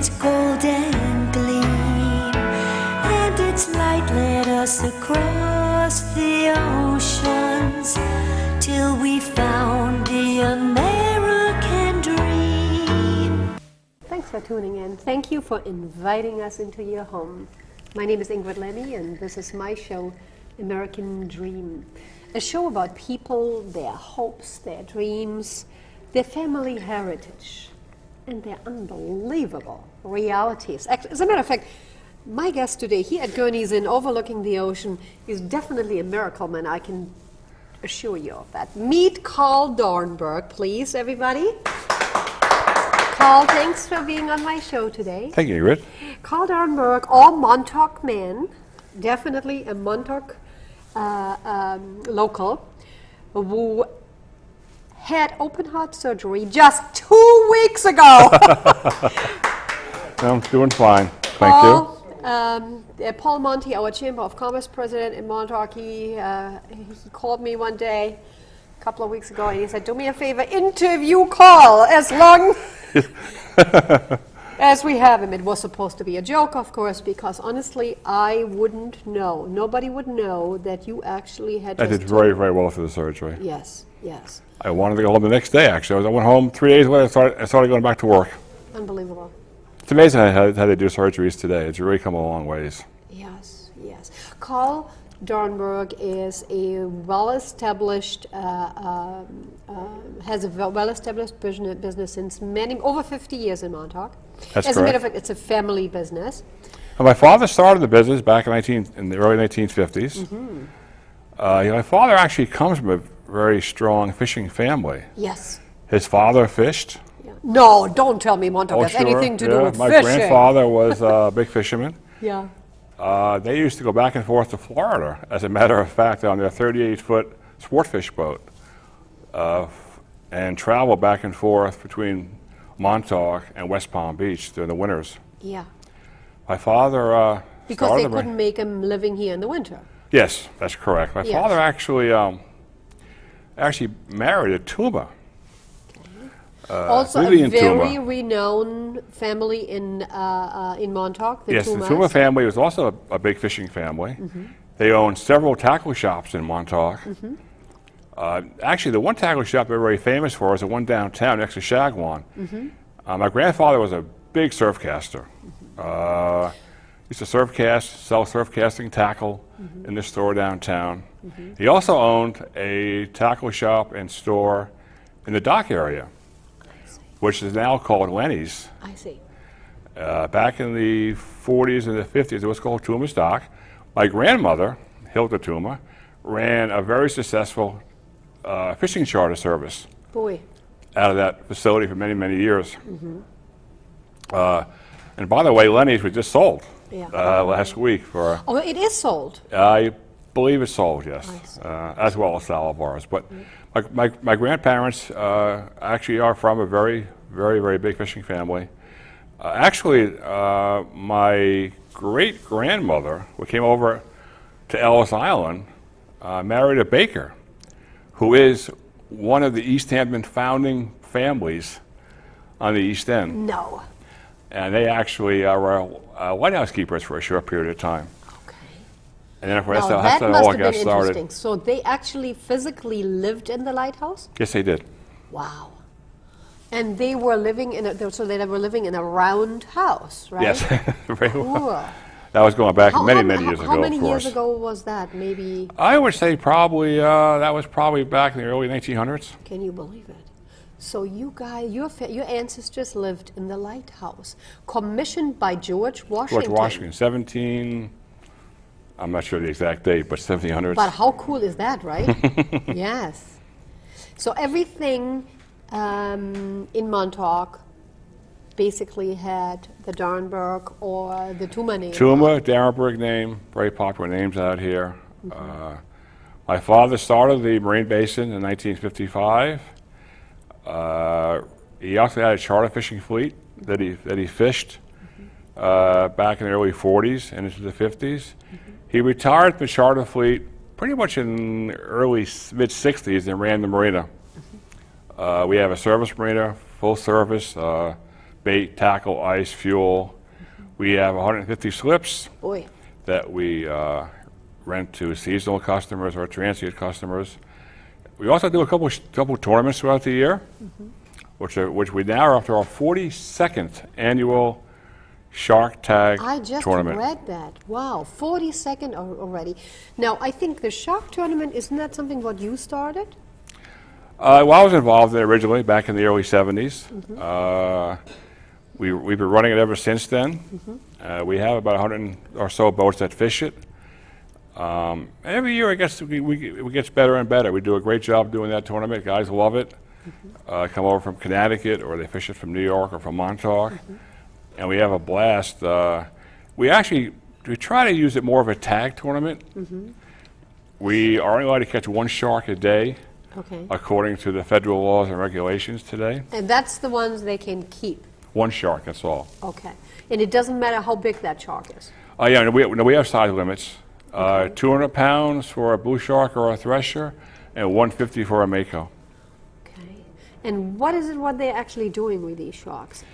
its golden gleam, and its light led us across the oceans till we found the American dream. Thanks for tuning in. Thank you for inviting us into your home. My name is Ingrid Lemme, and this is my show, American Dream. A show about people, their hopes, their dreams, their family heritage, and their unbelievable realities. As a matter of fact, my guest today here at Gurney's Inn overlooking the ocean is definitely a miracle man, I can assure you of that. Meet Carl Darenberg, please, everybody. Carl, thanks for being on my show today. Thank you, Ingrid. Carl Darenberg, all Montauk man, definitely a Montauk local, who had open heart surgery just 2 weeks ago. I'm doing fine, thank you. Paul Monty, our Chamber of Commerce president in Montauk, he called me one day, a couple of weeks ago, and he said, do me a favor, interview Carl as long as we have him. It was supposed to be a joke, of course, because honestly, I wouldn't know. Nobody would know that you actually had I did very, very well for the surgery. Yes, yes. I wanted to go home the next day, actually. I went home 3 days later, I started going back to work. Unbelievable. It's amazing how they do surgeries today. It's really come a long ways. Yes, yes. Carl Darenberg is a well-established, has a well-established business since over 50 years in Montauk. That's As a matter of correct. fact, it's a family business. And my father started the business back in the early 1950s. Mm-hmm. My father actually comes from a very strong fishing family. Yes. His father fished. Yeah. No, don't tell me Montauk has sure. anything to do with My fishing. grandfather was a big fisherman. Yeah. They used to go back and forth to Florida, as a matter of fact, on their 38-foot sport fish boat, and travel back and forth between Montauk and West Palm Beach during the winters. Yeah. My father Because they couldn't make him living here in the winter. Yes, that's correct. My Yes. father actually married a Tuma. Also a Vivian very Tuma. renowned family in Montauk, the Yes, Tumas. the Tuma family was also a big fishing family. Mm-hmm. They owned several tackle shops in Montauk. Mm-hmm. Actually, the one tackle shop they're very famous for is the one downtown next to Shagwan. Mm-hmm. My grandfather was a big surf caster. Used to surf cast, sell surf casting tackle in the store downtown. He also owned a tackle shop and store in the dock area, which is now called Lenny's. I see. Back in the 40s and the 50s, it was called Tuma's Dock. My grandmother, Hilda Tuma, ran a very successful fishing charter service Boy. out of that facility for many, many years. And by the way, Lenny's was just sold last week for, Oh, it is sold. I believe it's sold, yes, I see. as well as Salvars. But my grandparents actually are from a very, very, very big fishing family. Actually, my great-grandmother, who came over to Ellis Island, married a baker, who is one of the East Hampton founding families on the East End. No. And they actually were lighthouse keepers for a short period of time. Okay. And then, of course, Now, that's that how it must all have got been started. interesting. So they actually physically lived in the lighthouse? Yes, they did. Wow. And they were living in they were living in a round house, right? Yes, very well. Cool. That was going back many years ago, How many of course. years ago was that? Maybe, I would say probably, that was probably back in the early 1900s. can you believe it? So you guys, your ancestors lived in the lighthouse, commissioned by George Washington. George Washington, I'm not sure the exact date, but 1700s. But how cool is that, right? Yes. So everything in Montauk basically had the Darenberg or the Tuma name. Tuma, Darenberg name, very popular names out here. My father started the Marine Basin in 1955. He also had a charter fishing fleet that he fished back in the early 40s and into the 50s. He retired from the charter fleet pretty much in the early mid-60s and ran the marina. We have a service marina, full service, bait, tackle, ice, fuel. We have 150 slips Boy. that we rent to seasonal customers or transient customers. We also do a couple tournaments throughout the year, which we now are up to our 42nd annual Shark Tag I just tournament. read that. Wow, 42nd already. Now, I think the shark tournament, isn't that something what you started? Well, I was involved in it originally back in the early 70s. We've been running it ever since then. We have about 100 or so boats that fish it. Every year, I guess it gets better and better. We do a great job doing that tournament. Guys love it. Come over from Connecticut, or they fish it from New York or from Montauk, and we have a blast. We try to use it more of a tag tournament. We are only allowed to catch one shark a day, Okay. according to the federal laws and regulations today. And that's the ones they can keep. One shark, that's all. Okay. And it doesn't matter how big that shark is. Yeah, we have size limits. 200 pounds for a blue shark or a thresher, and 150 for a mako. Okay. And what they're actually doing with these sharks?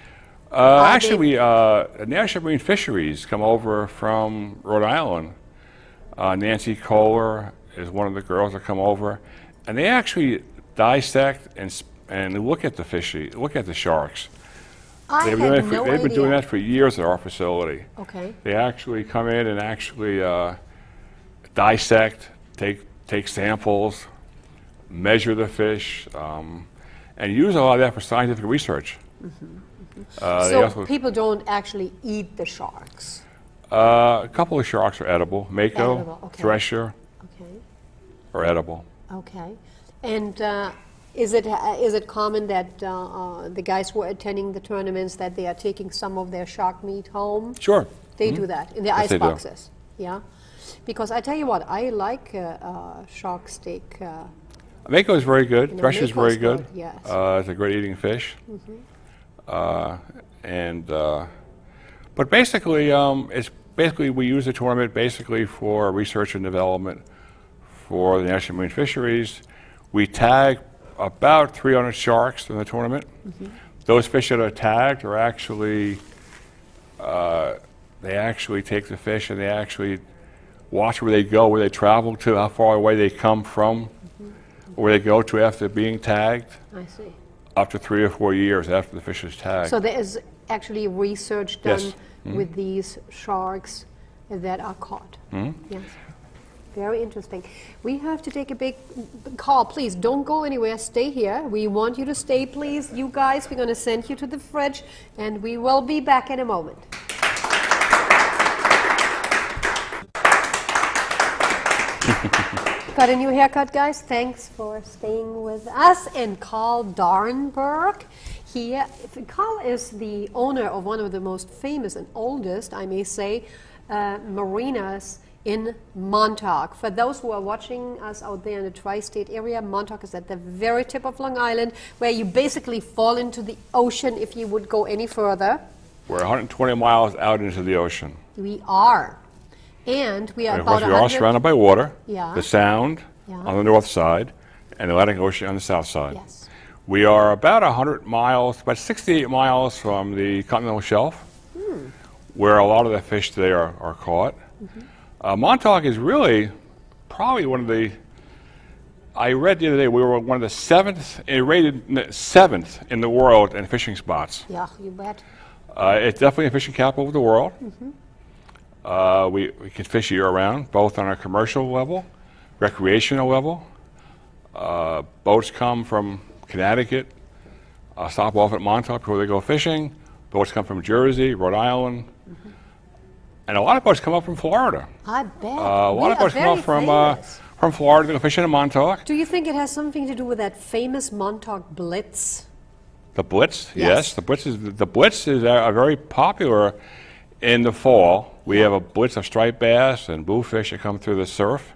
Actually, National Marine Fisheries come over from Rhode Island. Nancy Kohler is one of the girls that come over, and they actually dissect and look at the sharks. I They've had no been doing idea. that for years at our facility. Okay. They actually come in and actually dissect, take samples, measure the fish, and use a lot of that for scientific research. They So also- people don't actually eat the sharks. a couple of sharks are edible. Mako, Edible, okay. thresher Okay. are edible. Okay. And is it common that the guys who are attending the tournaments that they are taking some of their shark meat home? Sure. They do that in the Yes, ice they do. boxes. Yeah. Because I tell you what, I like shark steak. Mako is very good. know, Thresher is Mako's very good. good, yes. It's a great eating fish. But basically, we use the tournament basically for research and development for the National Marine Fisheries. We tag about 300 sharks in the tournament. Those fish that are tagged are actually, they actually take the fish and they actually watch where they go, where they travel to, how far away they come from, where they go to after being tagged, I see. up to 3 or 4 years after the fish is tagged. So there is actually research done Yes. with these sharks that are caught. Yes. Very interesting. We have to take a big call. Please don't go anywhere. Stay here. We want you to stay, please. You guys, we're going to send you to the fridge, and we will be back in a moment. Got a new haircut, guys. Thanks for staying with us. And Carl Darenberg here. Carl is the owner of one of the most famous and oldest, I may say, marinas in Montauk. For those who are watching us out there in the tri-state area, Montauk is at the very tip of Long Island, where you basically fall into the ocean if you would go any further. We're 120 miles out into the ocean. We are. And we are And of about course, we are 100... surrounded by water, Yeah. the Sound Yeah. on the north side, and the Atlantic Ocean on the south side. Yes. We are about 100 miles, about 68 miles from the continental shelf, where a lot of the fish today are caught. Montauk is really probably one of the, I read the other day, we were one of the rated seventh in the world in fishing spots. Yeah, you bet. It's definitely a fishing capital of the world. We can fish year-round, both on a commercial level, recreational level. Boats come from Connecticut, stop off at Montauk before they go fishing. Boats come from Jersey, Rhode Island, and a lot of boats come up from Florida. I bet. A lot of boats come up from Florida to go fishing in Montauk. Do you think it has something to do with that famous Montauk Blitz? The Blitz, Yes. yes. The Blitz is very popular in the fall. We have a blitz of striped bass and bluefish that come through the surf.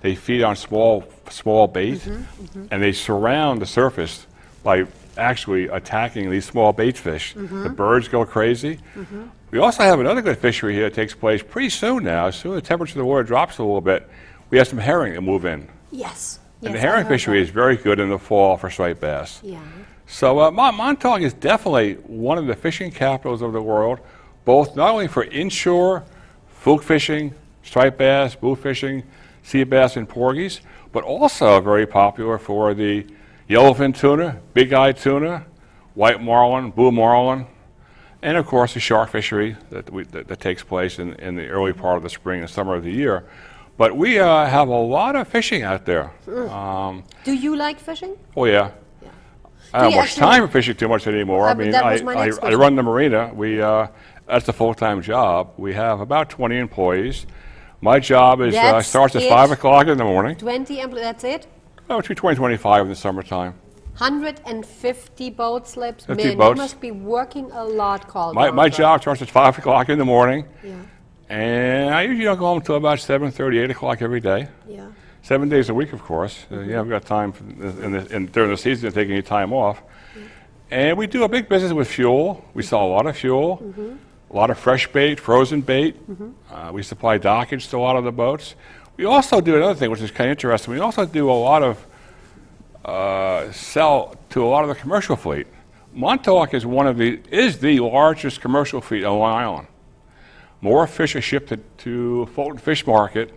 They feed on small bait, and they surround the surface by actually attacking these small bait fish. The birds go crazy. We also have another good fishery here that takes place pretty soon now. As soon as the temperature of the water drops a little bit, we have some herring that move in. Yes. And the Yes, I herring heard fishery that. is very good in the fall for striped bass. Yeah. So Montauk is definitely one of the fishing capitals of the world, both not only for inshore fluke fishing, striped bass, blue fishing, sea bass, and porgies, but also very popular for the yellowfin tuna, big-eyed tuna, white marlin, blue marlin, and of course the shark fishery that takes place in the early part of the spring and summer of the year. But we have a lot of fishing out there. Do you like fishing? Oh yeah. I don't have much time for fishing too much anymore. I mean, that was my next I question. run the marina. That's a full-time job. We have about 20 employees. My job is starts at 5 o'clock in the morning. 20 employees, that's it? Between 20 and 25 in the summertime. 150 boat slips. 50 Man, boats. you must be working a lot, Carl. My job starts at 5 o'clock in the morning. Yeah, And I usually don't go home until about 7:30, 8 o'clock every day. yeah. 7 days a week, of course. You haven't got time during the season to take any time off. And we do a big business with fuel. We sell a lot of fuel, a lot of fresh bait, frozen bait. We supply dockage to a lot of the boats. We also do another thing, which is kind of interesting. We also do a lot of sell to a lot of the commercial fleet. Montauk is the largest commercial fleet on Long Island. More fish are shipped to Fulton Fish Market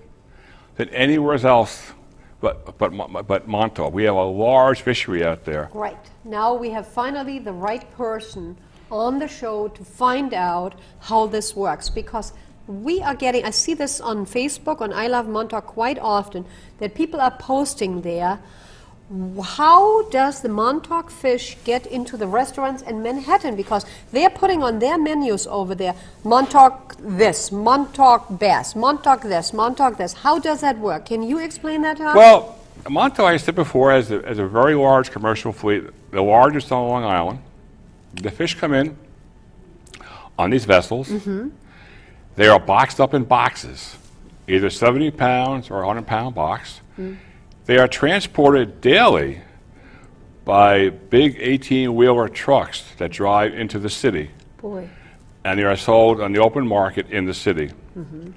than anywhere else but Montauk. We have a large fishery out there. Right. Now we have finally the right person on the show to find out how this works, because we are getting, I see this on Facebook, on I Love Montauk quite often, that people are posting there, how does the Montauk fish get into the restaurants in Manhattan? Because they're putting on their menus over there, Montauk this, Montauk bass, Montauk this, Montauk this. How does that work? Can you explain that to us? Well, Montauk, I said before, has a very large commercial fleet, the largest on Long Island. The fish come in on these vessels. They are boxed up in boxes, either 70 pounds or 100-pound box. They are transported daily by big 18-wheeler trucks that drive into the city. Boy. And they are sold on the open market in the city. And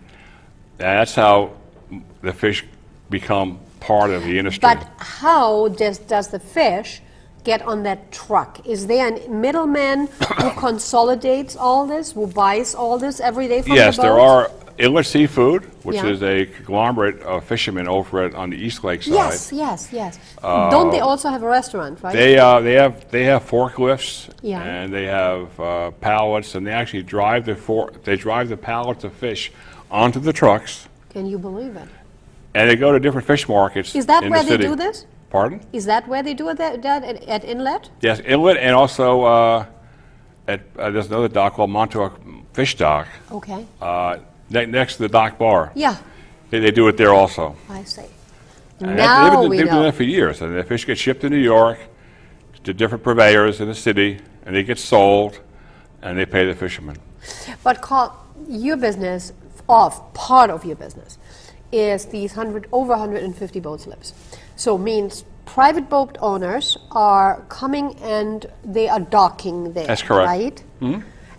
that's how the fish become part of the industry. But how does the fish get on that truck? Is there a middleman who consolidates all this, who buys all this every day from the boat? Yes, there are Inlet Seafood, which Yeah. is a conglomerate of fishermen over on the East Lake side. Yes. Don't they also have a restaurant, right? They have forklifts, Yeah. and they have pallets, and they actually drive the pallets of fish onto the trucks, Can you believe it? and they go to different fish markets. Is that in where the they city. do this? Pardon? Is that where they do it, that at Inlet? Yes, Inlet, and also there's another dock called Montauk Fish Dock Okay. next to the dock bar. Yeah, They do it there also. I see. And Now we they've been doing know. that for years. And the fish get shipped to New York to different purveyors in the city, and they get sold, and they pay the fishermen. But Carl, your business, part of your business, is these over 150 boat slips. So means private boat owners are coming and they are docking there. That's correct. Right?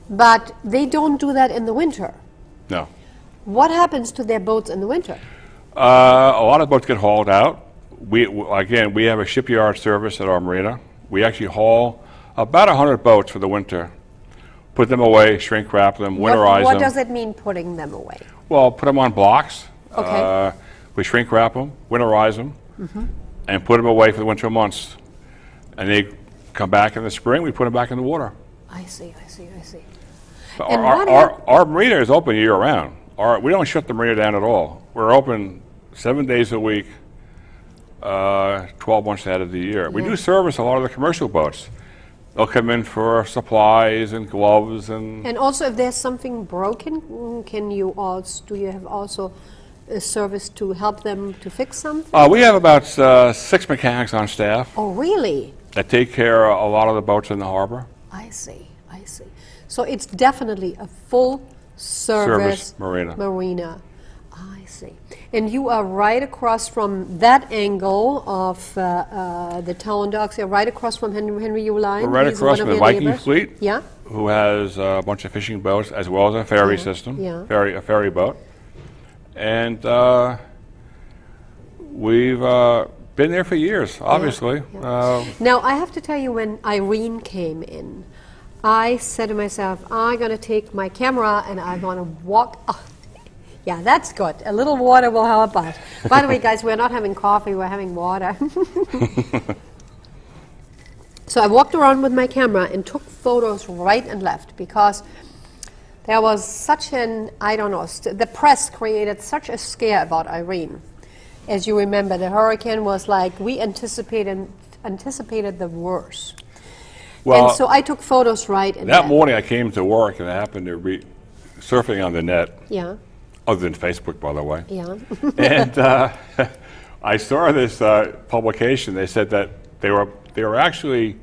But they don't do that in the winter. No. What happens to their boats in the winter? A lot of boats get hauled out. We have a shipyard service at our marina. We actually haul about 100 boats for the winter, put them away, shrink wrap them, winterize What them. does it mean, putting them away? Well, put them on blocks. Okay. We shrink wrap them, winterize them, and put them away for the winter months. And they come back in the spring, we put them back in the water. I see. But And what our marina is open year-round. We don't shut the marina down at all. We're open 7 days a week, 12 months out of the year. We do service a lot of the commercial boats. They'll come in for supplies and gloves and... And also, if there's something broken, do you have also a service to help them to fix something? we have about 6 mechanics on staff Oh, really? that take care of a lot of the boats in the harbor. I see. So it's definitely a full service marina. I see. And you are right across from that angle of the town docks. You're right across from Henry U. Line. We're right He's across one from of the your Viking neighbors. fleet, Yeah. who has a bunch of fishing boats as well as a ferry system, yeah. a ferry boat. And we've been there for years, obviously. Now, I have to tell you, when Irene came in, I said to myself, I'm going to take my camera and I'm going to walk. Oh, yeah, that's good. A little water will help us. By the way, guys, we're not having coffee, we're having water. So I walked around with my camera and took photos right and left because there was such an, I don't know, the press created such a scare about Irene. As you remember, the hurricane was like, we anticipated the worst. Well, and so I took photos right and that left. morning I came to work and I happened to be surfing on the net, Yeah, other than Facebook, by the way. yeah. And I saw this publication. They said that they were actually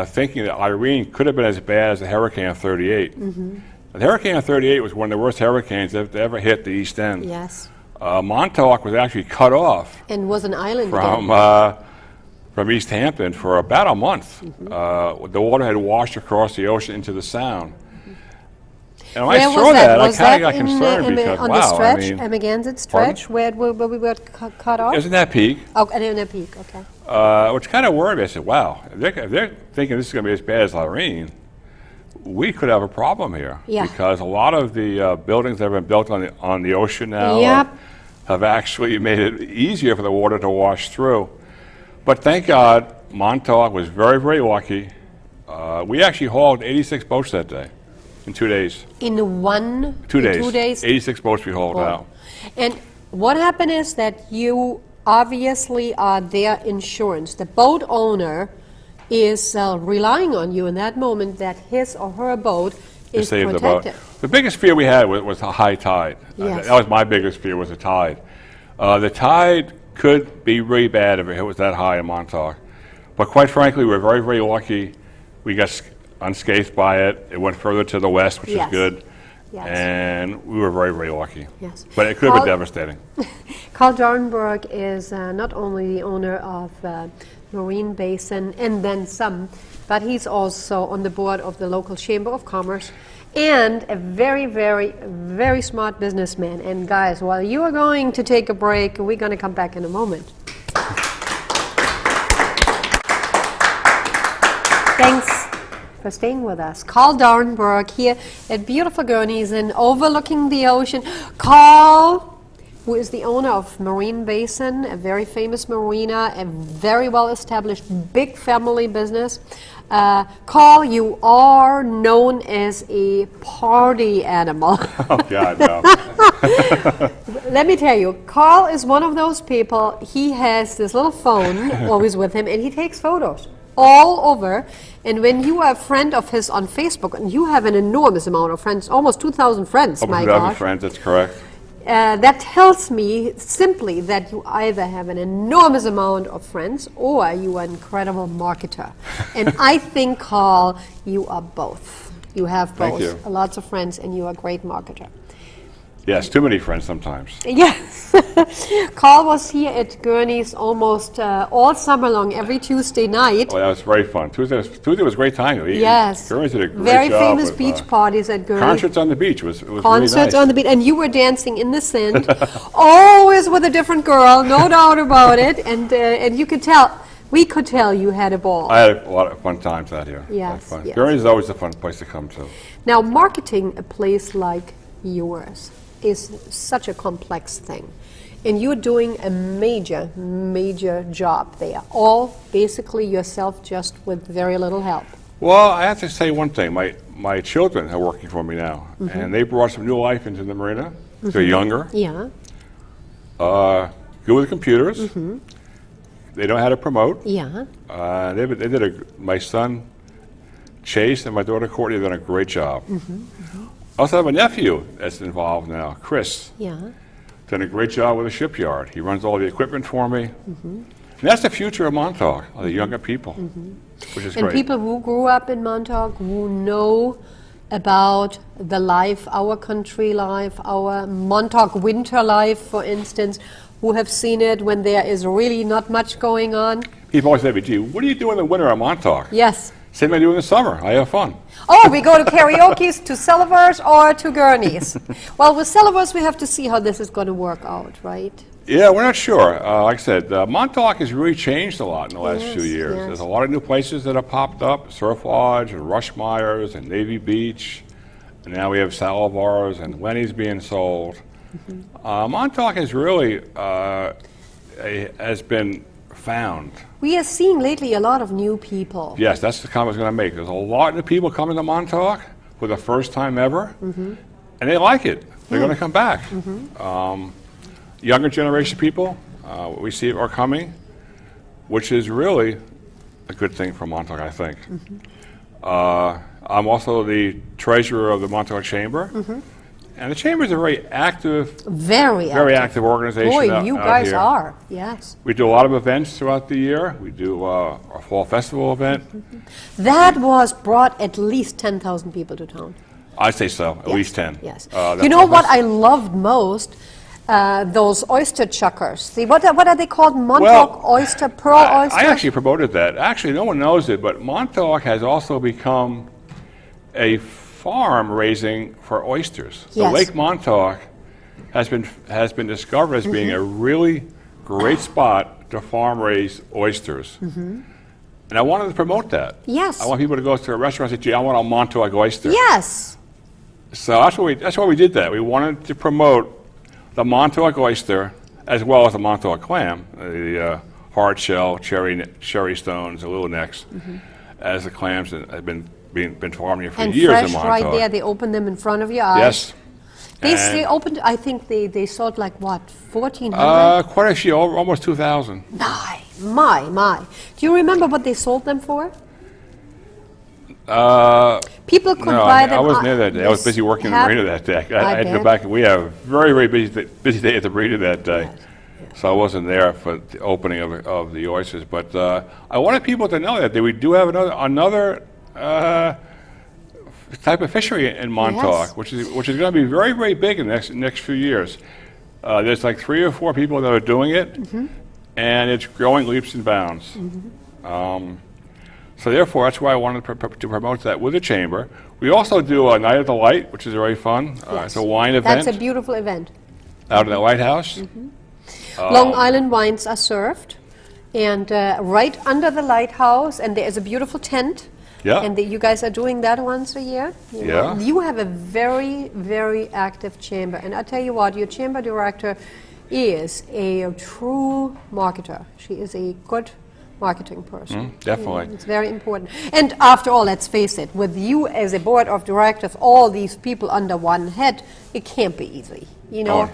thinking that Irene could have been as bad as the Hurricane of 38. Mm-hmm. The Hurricane of 38 was one of the worst hurricanes that ever hit the East End. Yes. Montauk was actually cut off And was an island from East Hampton for about a month. Mm-hmm. The water had washed across the ocean into the Sound. And when Where I saw was that, I Was kind that of got concerned because, on wow, the stretch, I mean, Amagansett stretch, where we were cut off? isn't that peak? Oh, and in a peak, okay. Which kind of worried me. I said, wow, if they're thinking this is going to be as bad as Irene, we could have a problem here. Yeah. Because a lot of the buildings that have been built on the ocean now Yep. have actually made it easier for the water to wash through. But thank God, Montauk was very, very lucky. We actually hauled 86 boats that day in 2 days. In 2 days. 2 days? 86 boats we hauled out. And what happened is that you obviously are their insurance. The boat owner is relying on you in that moment that his or her boat To is save protected. the boat. The biggest fear we had was a high tide. Yes. That was my biggest fear, was the tide. The tide could be really bad if it was that high in Montauk. But quite frankly, we're very, very lucky. We got unscathed by it. It went further to the west, which Yes. is good. Yes. And we were very, very lucky. Yes. But it could have been Carl- devastating. Carl Darenberg is not only the owner of Marine Basin and then some, but he's also on the board of the local Chamber of Commerce and a very, very, very smart businessman. And guys, while you are going to take a break, we're going to come back in a moment. Thanks for staying with us. Carl Darenberg here at beautiful Guernsey overlooking the ocean. Carl, who is the owner of Marine Basin, a very famous marina, a very well-established big family business. Carl, you are known as a party animal. Oh, God, no. Let me tell you, Carl is one of those people, he has this little phone always with him and he takes photos all over. And when you are a friend of his on Facebook, and you have an enormous amount of friends, almost 2,000 friends, Over my 2,000 gosh. friends, that's correct. That tells me simply that you either have an enormous amount of friends or you are an incredible marketer. And I think, Carl, you are both. You have both. Thank you. Lots of friends and you are a great marketer. Yes, too many friends sometimes. Yes. Carl was here at Gurney's almost all summer long, every Tuesday night. Oh, that was very fun. Tuesday was a great time. Yes. Gurney's did a great Very job famous with, beach parties at Gurney. Concerts on the beach was Concerts really nice. on the beach, and you were dancing in the sand, always with a different girl, no doubt about it. And you could tell, we could tell you had a ball. I had a lot of fun times out here. Yes, Fun. yes. Gurney's is always a fun place to come to. Now, marketing a place like yours is such a complex thing. And you're doing a major, major job there. All basically yourself, just with very little help. Well, I have to say one thing. My children are working for me now, Mm-hmm. and they brought some new life into the marina. They're younger, Yeah, good with computers. Mm-hmm. They know how to promote. yeah. My son, Chase, and my daughter, Courtney, have done a great job. Mm-hmm. I also have a nephew that's involved now, Chris. Yeah. Done a great job with the shipyard. He runs all the equipment for me. Mm-hmm. And that's the future of Montauk, the younger people, which is And great. people who grew up in Montauk, who know about the life, our country life, our Montauk winter life, for instance, who have seen it when there is really not much going on. People always say, gee, what do you do in the winter in Montauk? Yes. Same thing I do in the summer. I have fun. Oh, we go to karaoke's, to Silver's, or to Gurney's. Well, with Silver's, we have to see how this is going to work out, right? Yeah, we're not sure. Like I said, Montauk has really changed a lot in the last few years. yes. There's a lot of new places that have popped up, Surf Lodge and Rushmeyer's and Navy Beach. And now we have Salovar's and Lenny's being sold. Montauk has really has been found. We are seeing lately a lot of new people. Yes, that's the comment I was going to make. There's a lot of new people coming to Montauk for the first time ever, and they like it. They're going to come back. Younger generation people, we see are coming, which is really a good thing for Montauk, I think. I'm also the treasurer of the Montauk Chamber, and the Chamber is a very active, Very active organization. Boy, you guys here. are, yes. We do a lot of events throughout the year. We do our fall festival event. That was brought at least 10,000 people to town. I'd say so, at least 10. Yes. That You know what purpose. I loved most? Those oyster chuckers. See, what are they called? Montauk oyster, pearl oyster? I actually promoted that. Actually, no one knows it, but Montauk has also become a farm raising for oysters. So Yes. Lake Montauk has been discovered as being a really great spot to farm raise oysters. And I wanted to promote that. Yes. I want people to go to a restaurant and say, gee, I want a Montauk oyster. Yes. So that's why we did that. We wanted to promote the Montauk oyster as well as the Montauk clam, the hard shell, cherry stones, the little necks, as the clams that have been farming here for And years fresh in Montauk. right there, they open them in front of your eyes. Yes. They And, opened, I think they sold like what, 1,400? quite a few, almost 2,000. My. Do you remember what they sold them for? People could No, buy them. I wasn't there that day. I was busy working in the marina that day. I had to go bet. back. We had a very, very busy day at the marina that day. So I wasn't there for the opening of the oysters. But I wanted people to know that we do have another type of fishery in Montauk, Yes. which is going to be very, very big in the next few years. There's like 3 or 4 people that are doing it, and it's growing leaps and bounds. So therefore, that's why I wanted to promote that with the Chamber. We also do a Night of the Light, which is very fun. It's a wine event That's a beautiful event. out in the lighthouse. Long Island wines are served, and right under the lighthouse, and there is a beautiful tent. Yeah. And you guys are doing that once a year? You know? Yeah. You have a very, very active chamber. And I tell you what, your chamber director is a true marketer. She is a good marketing person. Definitely. It's very important. And after all, let's face it, with you as a board of directors, all these people under one head, it can't be easy. You know, Oh.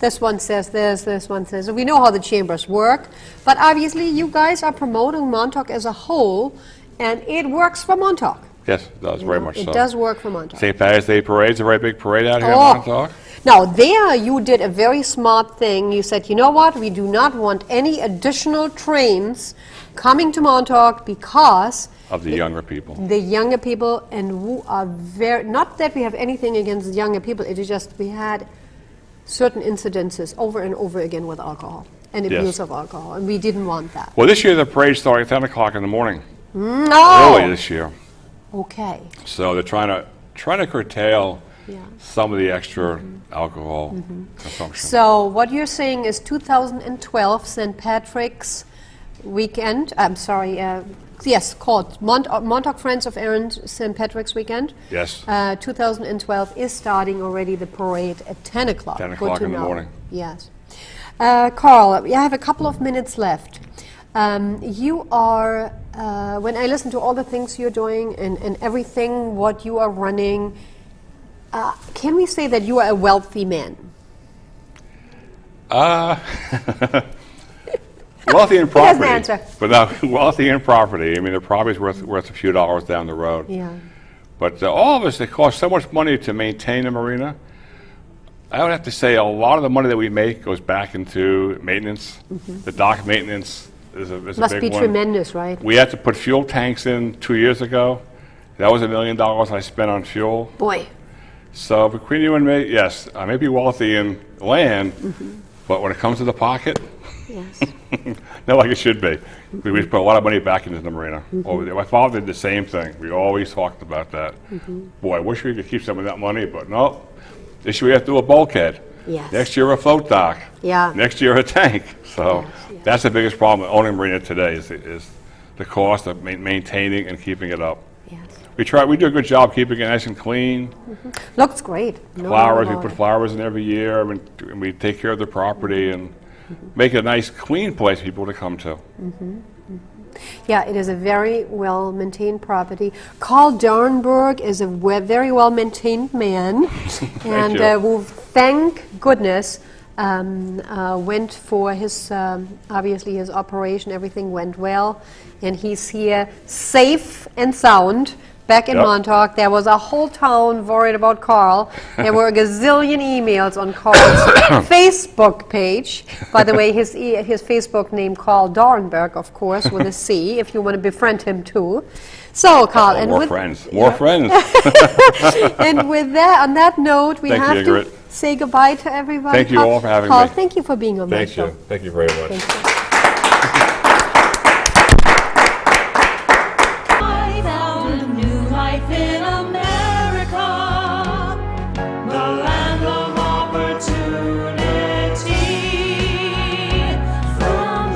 this one says this one says. We know how the chambers work, but obviously you guys are promoting Montauk as a whole, and it works for Montauk. Yes, it does, very much so. It does work for Montauk. St. Patty's Day Parade's a very big parade out here Oh. in Montauk. Now, there you did a very smart thing. You said, you know what, we do not want any additional trains coming to Montauk because Of the younger people. the younger people, and who are very, not that we have anything against younger people, it is just we had certain incidences over and over again with alcohol and Yes. abuse of alcohol, and we didn't want that. Well, this year the parade started at 10 o'clock in the morning, No! early this year. Okay. So they're trying to curtail Yeah. some of the extra alcohol consumption. So what you're saying is 2012 St. Patrick's weekend, yes, called Montauk Friends of Erin St. Patrick's weekend. Yes. 2012 is starting already the parade at 10 o'clock. 10 Good o'clock to in the know. morning. Yes. Carl, I have a couple of minutes left. You are, when I listen to all the things you're doing and everything what you are running, can we say that you are a wealthy man? Wealthy in property, answer. but not wealthy in property. I mean, the property's worth a few dollars down the road. Yeah. But all of us, it costs so much money to maintain the marina. I would have to say a lot of the money that we make goes back into maintenance. The dock maintenance is a Must big be one. tremendous, right? We had to put fuel tanks in 2 years ago. That was $1 million I spent on fuel. Boy. So between you and me, yes, I may be wealthy in land, but when it comes to the pocket, Yes. Not like it should be. We put a lot of money back into the marina. Over there. My father did the same thing. We always talked about that. Boy, I wish we could keep some of that money, but no. This year we have to do a bulkhead. Yes. Next year a float dock. Yeah. Next year a tank. So Yes. that's the biggest problem with owning a marina today is the cost of maintaining and keeping it up. Yes. We do a good job keeping it nice and clean. Looks great. No Flowers, doubt we about put it. flowers in every year, and we take care of the property and make it a nice, clean place for people to come to. Yeah, it is a very well-maintained property. Carl Darenberg is a very well-maintained man, and you. who, thank goodness, went for his, obviously his operation, everything went well, and he's here safe and sound. Back in Yep. Montauk, there was a whole town worried about Carl. There were a gazillion emails on Carl's Facebook page. By the way, his Facebook name Carl Darenberg, of course, with a C, if you want to befriend him too. So, Carl, and More with friends. More friends. and with that, on that note, we Thank you, have to Ingrid. say goodbye to everybody. Thank you all for having Carl, me. thank you for being on my Thank show. you. Thank you very much. Thank you. I found a new life in America, the land of opportunity. From